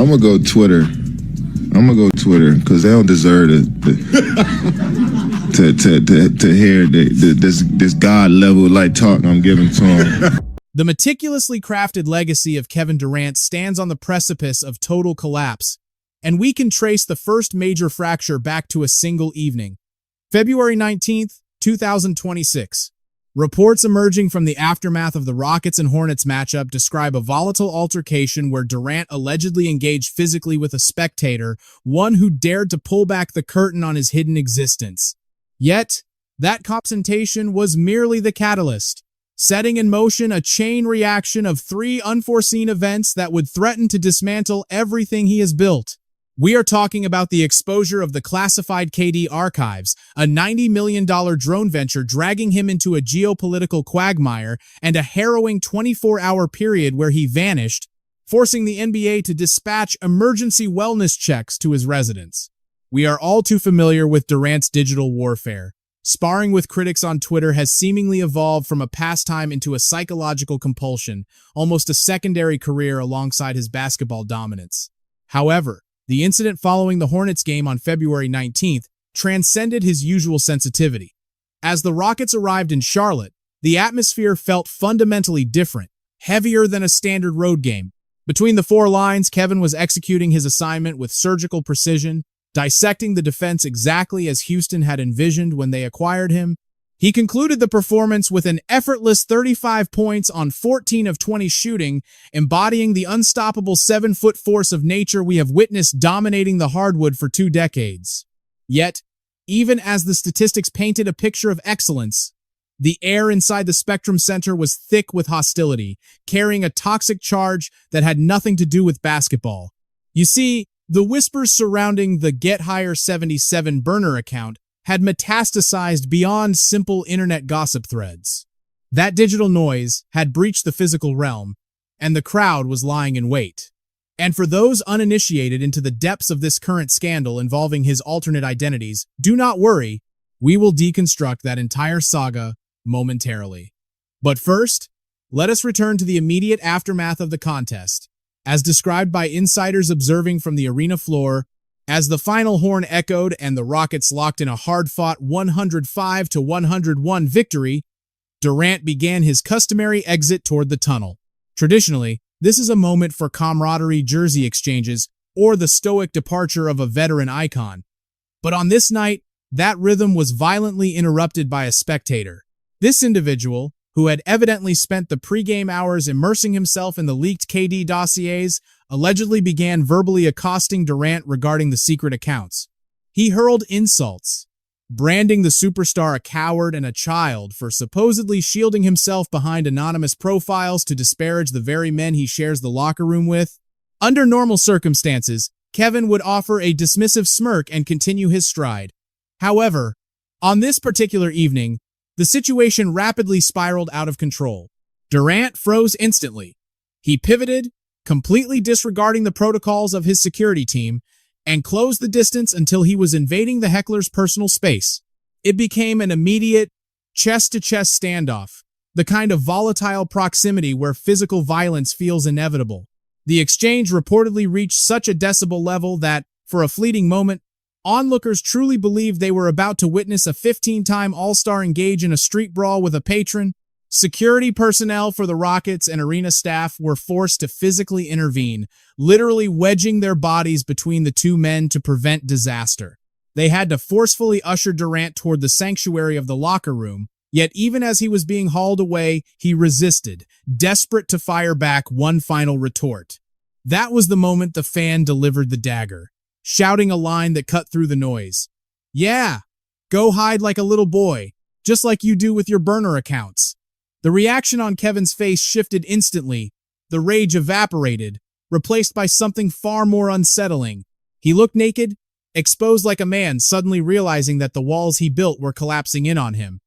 I'm gonna go Twitter. Because they don't deserve to hear this God level like talk I'm giving to them. The meticulously crafted legacy of Kevin Durant stands on the precipice of total collapse, and we can trace the first major fracture back to a single evening. February 19th, 2026. Reports emerging from the aftermath of the Rockets and Hornets matchup describe a volatile altercation where Durant allegedly engaged physically with a spectator, one who dared to pull back the curtain on his hidden existence. Yet, that confrontation was merely the catalyst, setting in motion a chain reaction of 3 unforeseen events that would threaten to dismantle everything he has built. We are talking about the exposure of the classified KD archives, a $90 million drone venture dragging him into a geopolitical quagmire, and a harrowing 24-hour period where he vanished, forcing the NBA to dispatch emergency wellness checks to his residence. We are all too familiar with Durant's digital warfare. Sparring with critics on Twitter has seemingly evolved from a pastime into a psychological compulsion, almost a secondary career alongside his basketball dominance. However, the incident following the Hornets game on February 19th transcended his usual sensitivity. As the Rockets arrived in Charlotte, the atmosphere felt fundamentally different, heavier than a standard road game. Between the 4 lines, Kevin was executing his assignment with surgical precision, dissecting the defense exactly as Houston had envisioned when they acquired him. He concluded the performance with an effortless 35 points on 14 of 20 shooting, embodying the unstoppable 7-foot force of nature we have witnessed dominating the hardwood for 2 decades. Yet, even as the statistics painted a picture of excellence, the air inside the Spectrum Center was thick with hostility, carrying a toxic charge that had nothing to do with basketball. You see, the whispers surrounding the Get Higher 77 burner account had metastasized beyond simple internet gossip threads. That digital noise had breached the physical realm, and the crowd was lying in wait. And for those uninitiated into the depths of this current scandal involving his alternate identities, do not worry, we will deconstruct that entire saga momentarily. But first, let us return to the immediate aftermath of the contest. As described by insiders observing from the arena floor, as the final horn echoed and the Rockets locked in a hard-fought 105-101 victory, Durant began his customary exit toward the tunnel. Traditionally, this is a moment for camaraderie jersey exchanges or the stoic departure of a veteran icon. But on this night, that rhythm was violently interrupted by a spectator. This individual, who had evidently spent the pregame hours immersing himself in the leaked KD dossiers, allegedly began verbally accosting Durant regarding the secret accounts. He hurled insults, branding the superstar a coward and a child for supposedly shielding himself behind anonymous profiles to disparage the very men he shares the locker room with. Under normal circumstances, Kevin would offer a dismissive smirk and continue his stride. However, on this particular evening, the situation rapidly spiraled out of control. Durant froze instantly. He pivoted, completely disregarding the protocols of his security team, and closed the distance until he was invading the heckler's personal space. It became an immediate, chest-to-chest standoff, the kind of volatile proximity where physical violence feels inevitable. The exchange reportedly reached such a decibel level that, for a fleeting moment, onlookers truly believed they were about to witness a 15-time All-Star engage in a street brawl with a patron. Security personnel for the Rockets and arena staff were forced to physically intervene, literally wedging their bodies between the 2 men to prevent disaster. They had to forcefully usher Durant toward the sanctuary of the locker room, yet even as he was being hauled away, he resisted, desperate to fire back one final retort. That was the moment the fan delivered the dagger, shouting a line that cut through the noise. "Yeah, go hide like a little boy, just like you do with your burner accounts." The reaction on Kevin's face shifted instantly. The rage evaporated, replaced by something far more unsettling. He looked naked, exposed like a man suddenly realizing that the walls he built were collapsing in on him.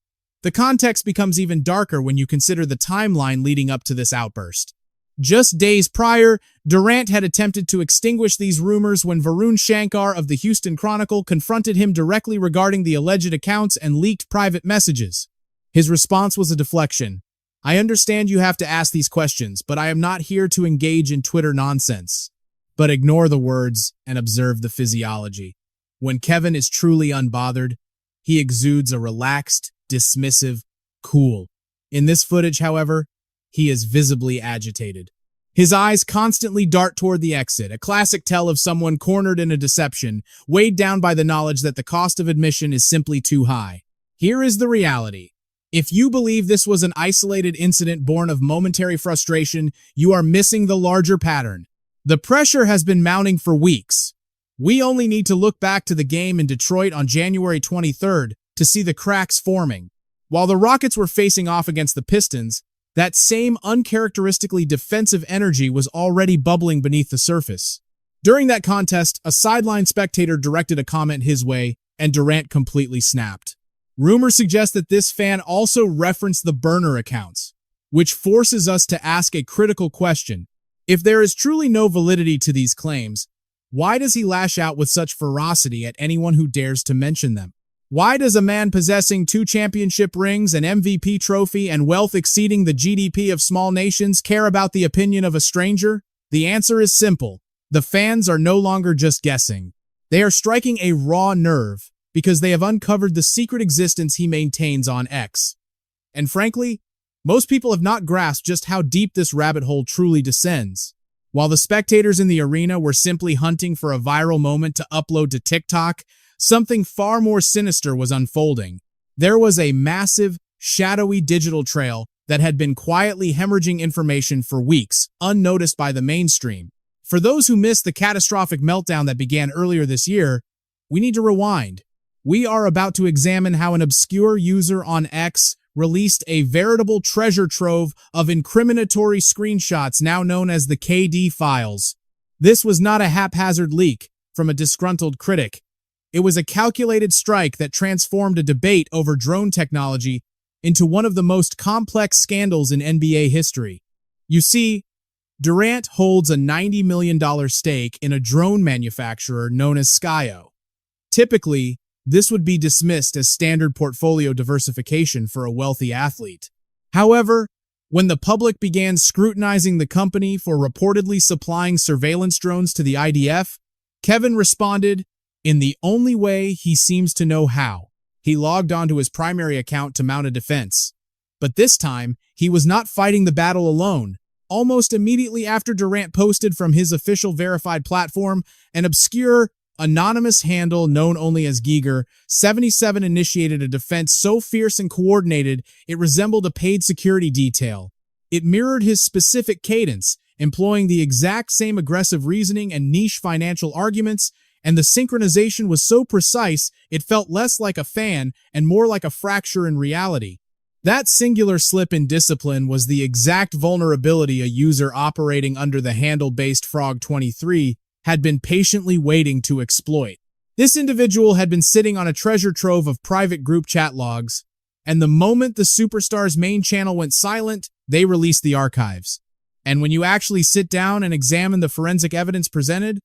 The context becomes even darker when you consider the timeline leading up to this outburst. Just days prior, Durant had attempted to extinguish these rumors when Varun Shankar of the Houston Chronicle confronted him directly regarding the alleged accounts and leaked private messages. His response was a deflection. "I understand you have to ask these questions, but I am not here to engage in Twitter nonsense." But ignore the words and observe the physiology. When Kevin is truly unbothered, he exudes a relaxed, dismissive, cool. In this footage, however, he is visibly agitated. His eyes constantly dart toward the exit, a classic tell of someone cornered in a deception, weighed down by the knowledge that the cost of admission is simply too high. Here is the reality. If you believe this was an isolated incident born of momentary frustration, you are missing the larger pattern. The pressure has been mounting for weeks. We only need to look back to the game in Detroit on January 23rd to see the cracks forming. While the Rockets were facing off against the Pistons, that same uncharacteristically defensive energy was already bubbling beneath the surface. During that contest, a sideline spectator directed a comment his way, and Durant completely snapped. Rumors suggest that this fan also referenced the burner accounts, which forces us to ask a critical question. If there is truly no validity to these claims, why does he lash out with such ferocity at anyone who dares to mention them? Why does a man possessing 2 championship rings, an MVP trophy, and wealth exceeding the GDP of small nations care about the opinion of a stranger? The answer is simple. The fans are no longer just guessing. They are striking a raw nerve because they have uncovered the secret existence he maintains on X. And frankly, most people have not grasped just how deep this rabbit hole truly descends. While the spectators in the arena were simply hunting for a viral moment to upload to TikTok, something far more sinister was unfolding. There was a massive, shadowy digital trail that had been quietly hemorrhaging information for weeks, unnoticed by the mainstream. For those who missed the catastrophic meltdown that began earlier this year, we need to rewind. We are about to examine how an obscure user on X released a veritable treasure trove of incriminatory screenshots now known as the KD files. This was not a haphazard leak from a disgruntled critic. It was a calculated strike that transformed a debate over drone technology into one of the most complex scandals in NBA history. You see, Durant holds a $90 million stake in a drone manufacturer known as Skyo. Typically, this would be dismissed as standard portfolio diversification for a wealthy athlete. However, when the public began scrutinizing the company for reportedly supplying surveillance drones to the IDF, Kevin responded in the only way he seems to know how. He logged onto his primary account to mount a defense. But this time, he was not fighting the battle alone. Almost immediately after Durant posted from his official verified platform, an obscure, anonymous handle known only as Giger77 initiated a defense so fierce and coordinated it resembled a paid security detail. It mirrored his specific cadence, employing the exact same aggressive reasoning and niche financial arguments, and the synchronization was so precise it felt less like a fan and more like a fracture in reality. That singular slip in discipline was the exact vulnerability a user operating under the handle-based Frog23 had been patiently waiting to exploit. This individual had been sitting on a treasure trove of private group chat logs, and the moment the superstar's main channel went silent, they released the archives. And when you actually sit down and examine the forensic evidence presented,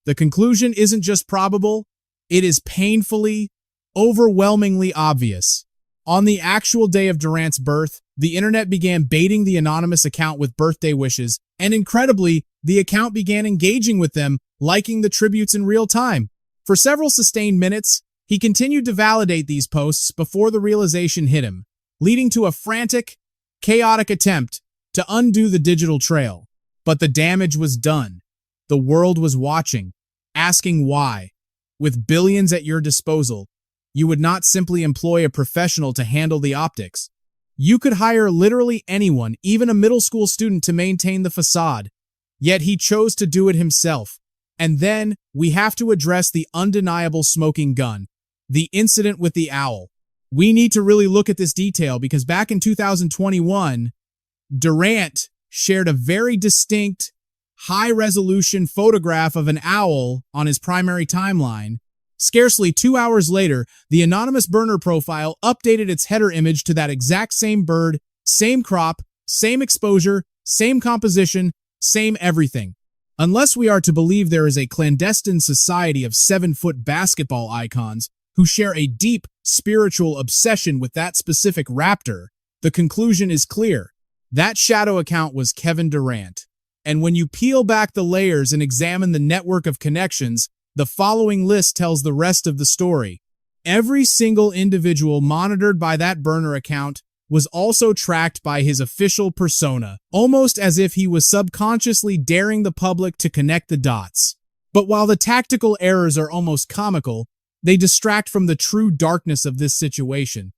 the conclusion isn't just probable, it is painfully, overwhelmingly obvious. On the actual day of Durant's birth, the internet began baiting the anonymous account with birthday wishes, and incredibly, the account began engaging with them, liking the tributes in real time. For several sustained minutes, he continued to validate these posts before the realization hit him, leading to a frantic, chaotic attempt to undo the digital trail. But the damage was done. The world was watching, asking why. With billions at your disposal, you would not simply employ a professional to handle the optics. You could hire literally anyone, even a middle school student, to maintain the facade. Yet he chose to do it himself. And then we have to address the undeniable smoking gun, the incident with the owl. We need to really look at this detail because back in 2021, Durant shared a very distinct, high-resolution photograph of an owl on his primary timeline. Scarcely 2 hours later, the anonymous burner profile updated its header image to that exact same bird, same crop, same exposure, same composition, same everything. Unless we are to believe there is a clandestine society of 7-foot basketball icons who share a deep spiritual obsession with that specific raptor, the conclusion is clear. That shadow account was Kevin Durant. And when you peel back the layers and examine the network of connections, the following list tells the rest of the story. Every single individual monitored by that burner account was also tracked by his official persona, almost as if he was subconsciously daring the public to connect the dots. But while the tactical errors are almost comical, they distract from the true darkness of this situation.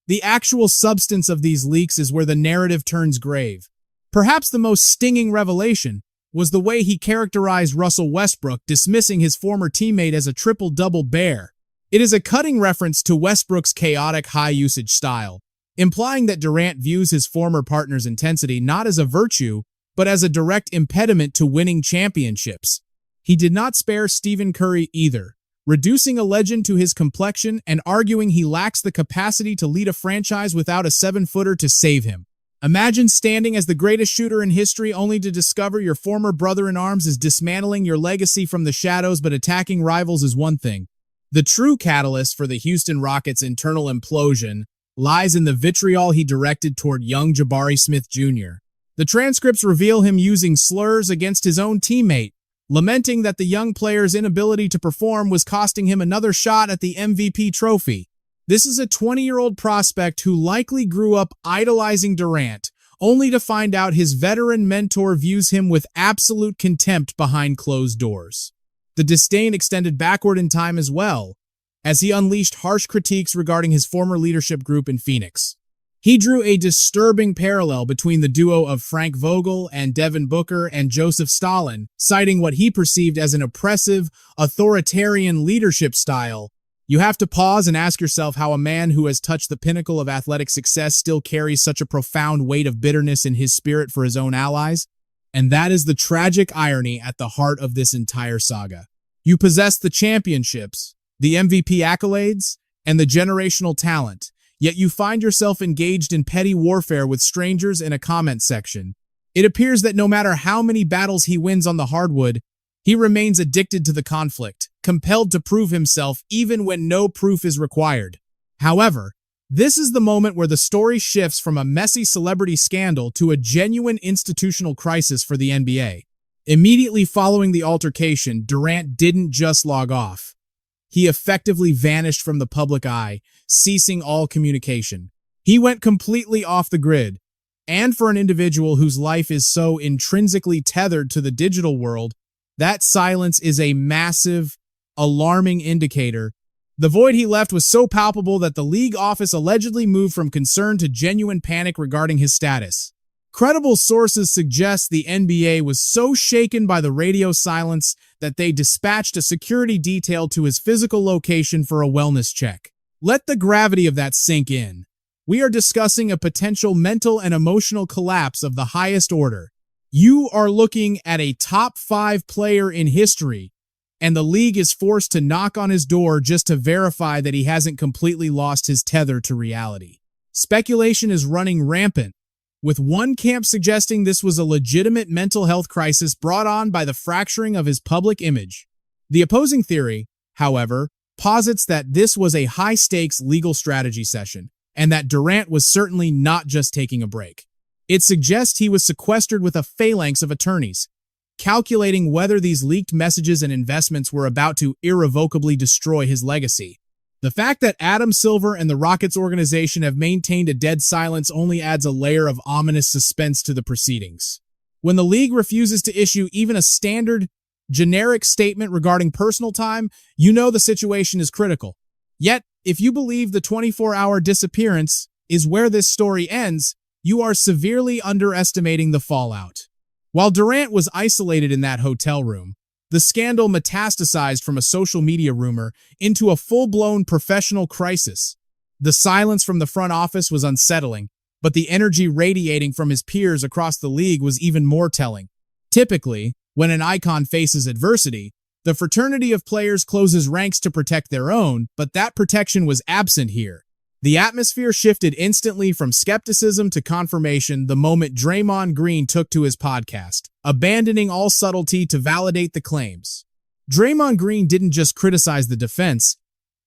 The actual substance of these leaks is where the narrative turns grave. Perhaps the most stinging revelation was the way he characterized Russell Westbrook, dismissing his former teammate as a triple-double bear. It is a cutting reference to Westbrook's chaotic high-usage style, implying that Durant views his former partner's intensity not as a virtue, but as a direct impediment to winning championships. He did not spare Stephen Curry either, reducing a legend to his complexion and arguing he lacks the capacity to lead a franchise without a 7-footer to save him. Imagine standing as the greatest shooter in history only to discover your former brother-in-arms is dismantling your legacy from the shadows, but attacking rivals is one thing. The true catalyst for the Houston Rockets' internal implosion lies in the vitriol he directed toward young Jabari Smith Jr. The transcripts reveal him using slurs against his own teammate, lamenting that the young player's inability to perform was costing him another shot at the MVP trophy. This is a 20-year-old prospect who likely grew up idolizing Durant, only to find out his veteran mentor views him with absolute contempt behind closed doors. The disdain extended backward in time as well, as he unleashed harsh critiques regarding his former leadership group in Phoenix. He drew a disturbing parallel between the duo of Frank Vogel and Devin Booker and Joseph Stalin, citing what he perceived as an oppressive, authoritarian leadership style. You have to pause and ask yourself how a man who has touched the pinnacle of athletic success still carries such a profound weight of bitterness in his spirit for his own allies. And that is the tragic irony at the heart of this entire saga. You possess the championships, the MVP accolades, and the generational talent, yet you find yourself engaged in petty warfare with strangers in a comment section. It appears that no matter how many battles he wins on the hardwood, he remains addicted to the conflict, compelled to prove himself even when no proof is required. However, this is the moment where the story shifts from a messy celebrity scandal to a genuine institutional crisis for the NBA. Immediately following the altercation, Durant didn't just log off. He effectively vanished from the public eye, ceasing all communication. He went completely off the grid. And for an individual whose life is so intrinsically tethered to the digital world, that silence is a massive, alarming indicator. The void he left was so palpable that the league office allegedly moved from concern to genuine panic regarding his status. Credible sources suggest the NBA was so shaken by the radio silence that they dispatched a security detail to his physical location for a wellness check. Let the gravity of that sink in. We are discussing a potential mental and emotional collapse of the highest order. You are looking at a top 5 player in history, and the league is forced to knock on his door just to verify that he hasn't completely lost his tether to reality. Speculation is running rampant, with one camp suggesting this was a legitimate mental health crisis brought on by the fracturing of his public image. The opposing theory, however, posits that this was a high-stakes legal strategy session, and that Durant was certainly not just taking a break. It suggests he was sequestered with a phalanx of attorneys, calculating whether these leaked messages and investments were about to irrevocably destroy his legacy. The fact that Adam Silver and the Rockets organization have maintained a dead silence only adds a layer of ominous suspense to the proceedings. When the league refuses to issue even a standard, generic statement regarding personal time, you know the situation is critical. Yet, if you believe the 24-hour disappearance is where this story ends, you are severely underestimating the fallout. While Durant was isolated in that hotel room, the scandal metastasized from a social media rumor into a full-blown professional crisis. The silence from the front office was unsettling, but the energy radiating from his peers across the league was even more telling. Typically, when an icon faces adversity, the fraternity of players closes ranks to protect their own, but that protection was absent here. The atmosphere shifted instantly from skepticism to confirmation the moment Draymond Green took to his podcast, abandoning all subtlety to validate the claims. Draymond Green didn't just criticize the defense,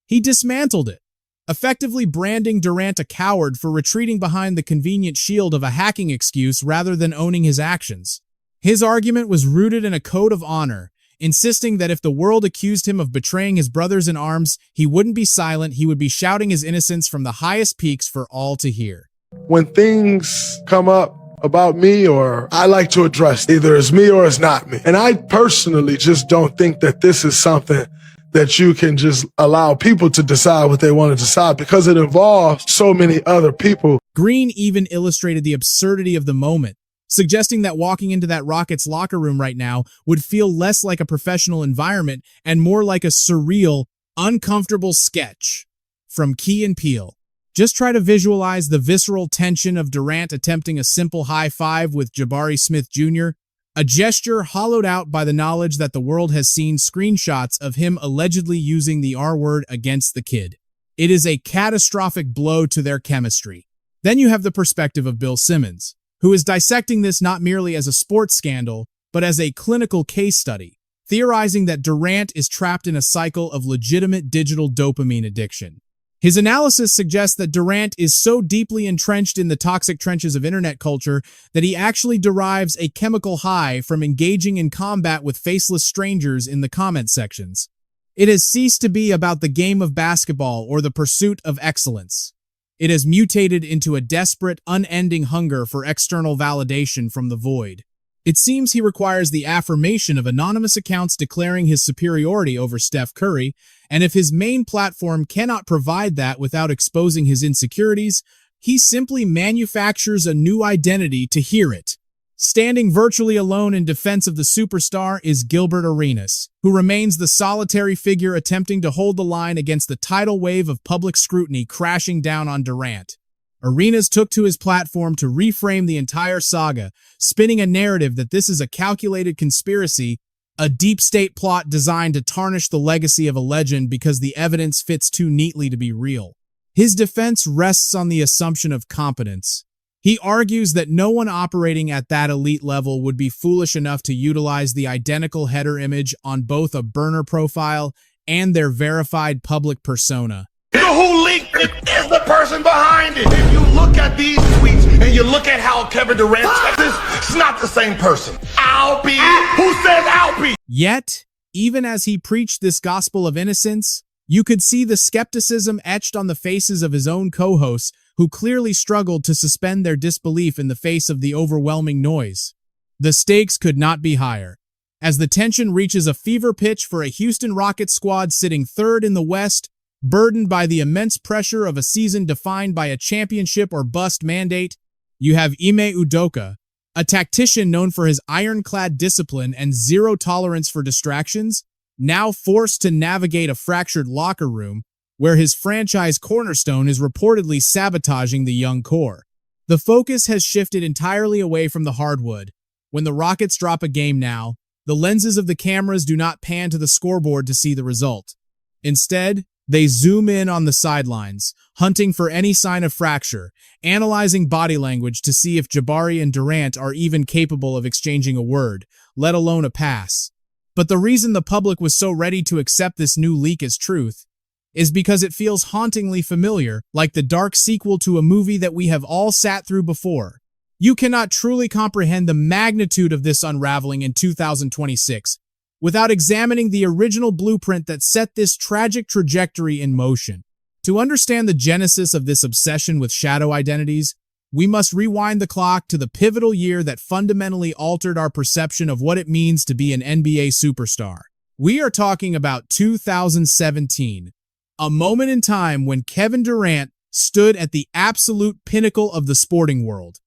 he dismantled it, effectively branding Durant a coward for retreating behind the convenient shield of a hacking excuse rather than owning his actions. His argument was rooted in a code of honor, insisting that if the world accused him of betraying his brothers in arms, he wouldn't be silent, he would be shouting his innocence from the highest peaks for all to hear. When things come up about me, or I like to address either it's me or it's not me. And I personally just don't think that this is something that you can just allow people to decide what they want to decide, because it involves so many other people. Green even illustrated the absurdity of the moment, suggesting that walking into that Rockets locker room right now would feel less like a professional environment and more like a surreal, uncomfortable sketch from Key and Peele. Just try to visualize the visceral tension of Durant attempting a simple high five with Jabari Smith Jr., a gesture hollowed out by the knowledge that the world has seen screenshots of him allegedly using the R-word against the kid. It is a catastrophic blow to their chemistry. Then you have the perspective of Bill Simmons, who is dissecting this not merely as a sports scandal, but as a clinical case study, theorizing that Durant is trapped in a cycle of legitimate digital dopamine addiction. His analysis suggests that Durant is so deeply entrenched in the toxic trenches of internet culture that he actually derives a chemical high from engaging in combat with faceless strangers in the comment sections. It has ceased to be about the game of basketball or the pursuit of excellence. It has mutated into a desperate, unending hunger for external validation from the void. It seems he requires the affirmation of anonymous accounts declaring his superiority over Steph Curry, and if his main platform cannot provide that without exposing his insecurities, he simply manufactures a new identity to hear it. Standing virtually alone in defense of the superstar is Gilbert Arenas, who remains the solitary figure attempting to hold the line against the tidal wave of public scrutiny crashing down on Durant. Arenas took to his platform to reframe the entire saga, spinning a narrative that this is a calculated conspiracy, a deep state plot designed to tarnish the legacy of a legend because the evidence fits too neatly to be real. His defense rests on the assumption of competence. He argues that no one operating at that elite level would be foolish enough to utilize the identical header image on both a burner profile and their verified public persona. Who leaked it is the person behind it. If you look at these tweets and you look at how Kevin Durant said this, it's not the same person. I'll be. Who says I'll be? Yet, even as he preached this gospel of innocence, you could see the skepticism etched on the faces of his own co-hosts, who clearly struggled to suspend their disbelief in the face of the overwhelming noise. The stakes could not be higher, as the tension reaches a fever pitch for a Houston Rockets squad sitting third in the West, burdened by the immense pressure of a season defined by a championship or bust mandate. You have Ime Udoka, a tactician known for his ironclad discipline and zero tolerance for distractions, now forced to navigate a fractured locker room where his franchise cornerstone is reportedly sabotaging the young core. The focus has shifted entirely away from the hardwood. When the Rockets drop a game now, the lenses of the cameras do not pan to the scoreboard to see the result. Instead, they zoom in on the sidelines, hunting for any sign of fracture, analyzing body language to see if Jabari and Durant are even capable of exchanging a word, let alone a pass. But the reason the public was so ready to accept this new leak as truth is because it feels hauntingly familiar, like the dark sequel to a movie that we have all sat through before. You cannot truly comprehend the magnitude of this unraveling in 2026 without examining the original blueprint that set this tragic trajectory in motion. To understand the genesis of this obsession with shadow identities, we must rewind the clock to the pivotal year that fundamentally altered our perception of what it means to be an NBA superstar. We are talking about 2017, a moment in time when Kevin Durant stood at the absolute pinnacle of the sporting world,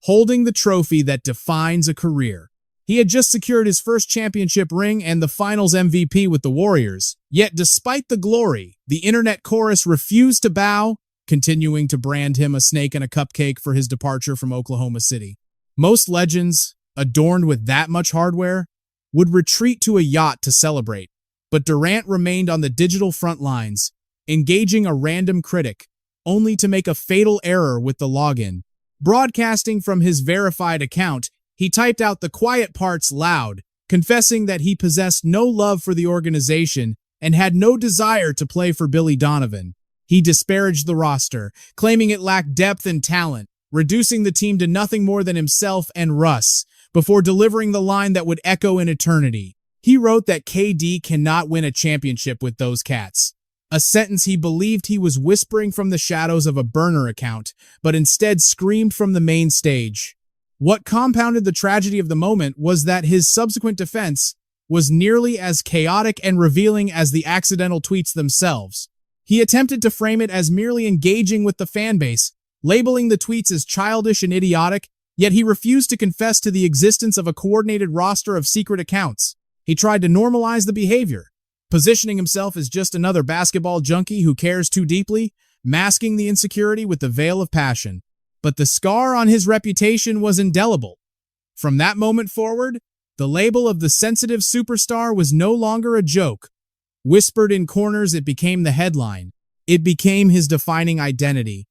holding the trophy that defines a career. He had just secured his first championship ring and the finals MVP with the Warriors. Yet despite the glory, the internet chorus refused to bow, continuing to brand him a snake and a cupcake for his departure from Oklahoma City. Most legends, adorned with that much hardware, would retreat to a yacht to celebrate, but Durant remained on the digital front lines, engaging a random critic, only to make a fatal error with the login. Broadcasting from his verified account, he typed out the quiet parts loud, confessing that he possessed no love for the organization and had no desire to play for Billy Donovan. He disparaged the roster, claiming it lacked depth and talent, reducing the team to nothing more than himself and Russ, before delivering the line that would echo in eternity. He wrote that KD cannot win a championship with those cats. A sentence he believed he was whispering from the shadows of a burner account, but instead screamed from the main stage. What compounded the tragedy of the moment was that his subsequent defense was nearly as chaotic and revealing as the accidental tweets themselves. He attempted to frame it as merely engaging with the fanbase, labeling the tweets as childish and idiotic, yet he refused to confess to the existence of a coordinated roster of secret accounts. He tried to normalize the behavior, positioning himself as just another basketball junkie who cares too deeply, masking the insecurity with the veil of passion. But the scar on his reputation was indelible. From that moment forward, the label of the sensitive superstar was no longer a joke. Whispered in corners, it became the headline. It became his defining identity,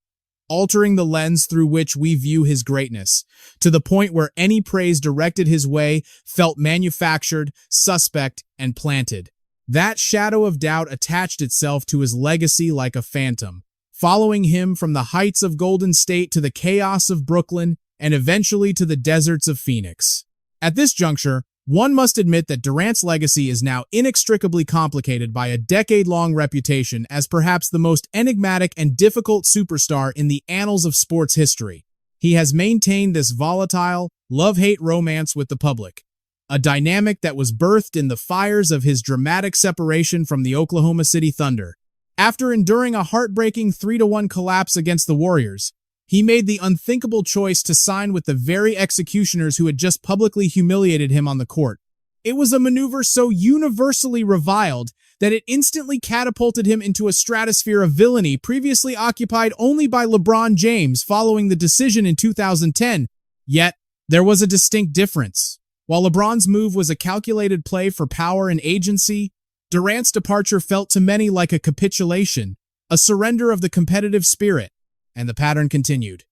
altering the lens through which we view his greatness, to the point where any praise directed his way felt manufactured, suspect, and planted. That shadow of doubt attached itself to his legacy like a phantom, following him from the heights of Golden State to the chaos of Brooklyn and eventually to the deserts of Phoenix. At this juncture, one must admit that Durant's legacy is now inextricably complicated by a decade-long reputation as perhaps the most enigmatic and difficult superstar in the annals of sports history. He has maintained this volatile, love-hate romance with the public, a dynamic that was birthed in the fires of his dramatic separation from the Oklahoma City Thunder. After enduring a heartbreaking 3-1 collapse against the Warriors, he made the unthinkable choice to sign with the very executioners who had just publicly humiliated him on the court. It was a maneuver so universally reviled that it instantly catapulted him into a stratosphere of villainy previously occupied only by LeBron James following the decision in 2010. Yet, there was a distinct difference. While LeBron's move was a calculated play for power and agency, Durant's departure felt to many like a capitulation, a surrender of the competitive spirit. And the pattern continued.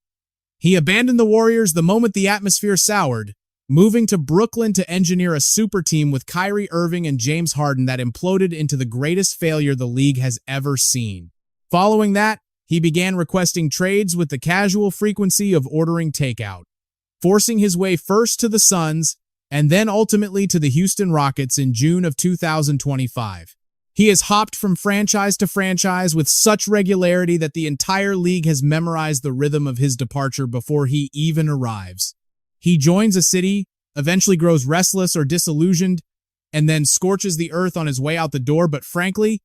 He abandoned the Warriors the moment the atmosphere soured, moving to Brooklyn to engineer a super team with Kyrie Irving and James Harden that imploded into the greatest failure the league has ever seen. Following that, he began requesting trades with the casual frequency of ordering takeout, forcing his way first to the Suns and then ultimately to the Houston Rockets in June of 2025. He has hopped from franchise to franchise with such regularity that the entire league has memorized the rhythm of his departure before he even arrives. He joins a city, eventually grows restless or disillusioned, and then scorches the earth on his way out the door. But frankly,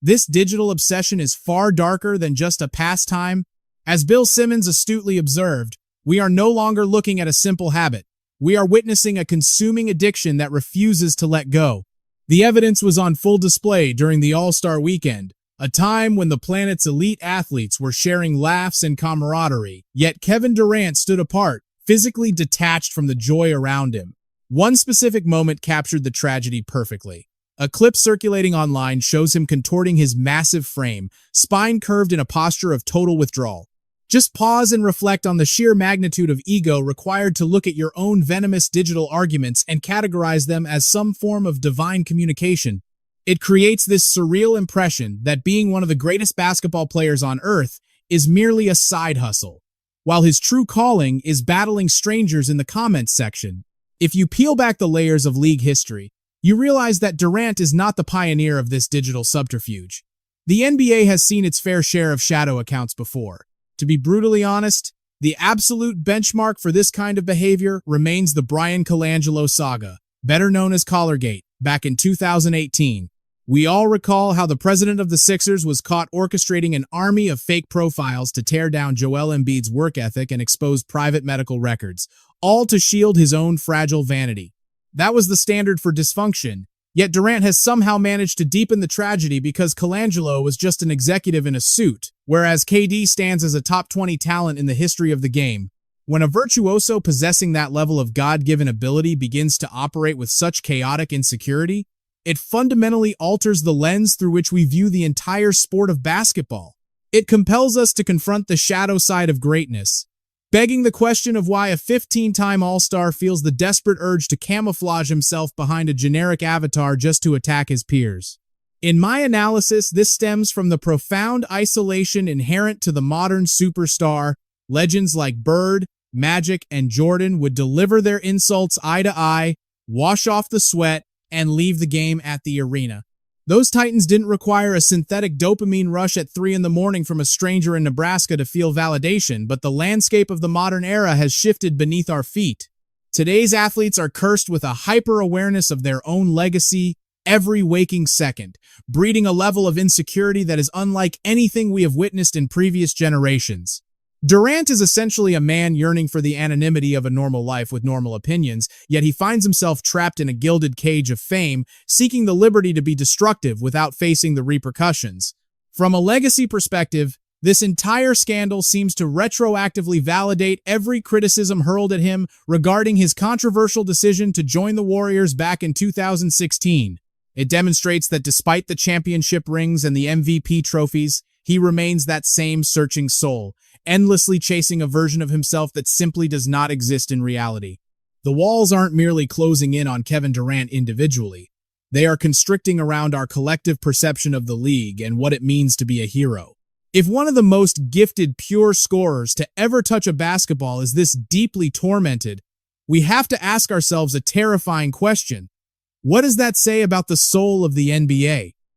this digital obsession is far darker than just a pastime. As Bill Simmons astutely observed, we are no longer looking at a simple habit. We are witnessing a consuming addiction that refuses to let go. The evidence was on full display during the All-Star Weekend, a time when the planet's elite athletes were sharing laughs and camaraderie, yet Kevin Durant stood apart, physically detached from the joy around him. One specific moment captured the tragedy perfectly. A clip circulating online shows him contorting his massive frame, spine curved in a posture of total withdrawal. Just pause and reflect on the sheer magnitude of ego required to look at your own venomous digital arguments and categorize them as some form of divine communication. It creates this surreal impression that being one of the greatest basketball players on earth is merely a side hustle, while his true calling is battling strangers in the comments section. If you peel back the layers of league history, you realize that Durant is not the pioneer of this digital subterfuge. The NBA has seen its fair share of shadow accounts before. To be brutally honest, the absolute benchmark for this kind of behavior remains the Brian Colangelo saga, better known as Collargate, back in 2018. We all recall how the president of the Sixers was caught orchestrating an army of fake profiles to tear down Joel Embiid's work ethic and expose private medical records, all to shield his own fragile vanity. That was the standard for dysfunction, yet Durant has somehow managed to deepen the tragedy because Colangelo was just an executive in a suit, whereas KD stands as a top 20 talent in the history of the game. When a virtuoso possessing that level of God-given ability begins to operate with such chaotic insecurity, it fundamentally alters the lens through which we view the entire sport of basketball. It compels us to confront the shadow side of greatness, begging the question of why a 15-time All-Star feels the desperate urge to camouflage himself behind a generic avatar just to attack his peers. In my analysis, this stems from the profound isolation inherent to the modern superstar. Legends like Bird, Magic and Jordan would deliver their insults eye to eye, wash off the sweat, and leave the game at the arena. Those Titans didn't require a synthetic dopamine rush at 3 in the morning from a stranger in Nebraska to feel validation, but the landscape of the modern era has shifted beneath our feet. Today's athletes are cursed with a hyper-awareness of their own legacy every waking second, breeding a level of insecurity that is unlike anything we have witnessed in previous generations. Durant is essentially a man yearning for the anonymity of a normal life with normal opinions, yet he finds himself trapped in a gilded cage of fame, seeking the liberty to be destructive without facing the repercussions. From a legacy perspective, this entire scandal seems to retroactively validate every criticism hurled at him regarding his controversial decision to join the Warriors back in 2016. It demonstrates that despite the championship rings and the MVP trophies, he remains that same searching soul, endlessly chasing a version of himself that simply does not exist in reality. The walls aren't merely closing in on Kevin Durant individually. They are constricting around our collective perception of the league and what it means to be a hero. If one of the most gifted pure scorers to ever touch a basketball is this deeply tormented, we have to ask ourselves a terrifying question. What does that say about the soul of the NBA?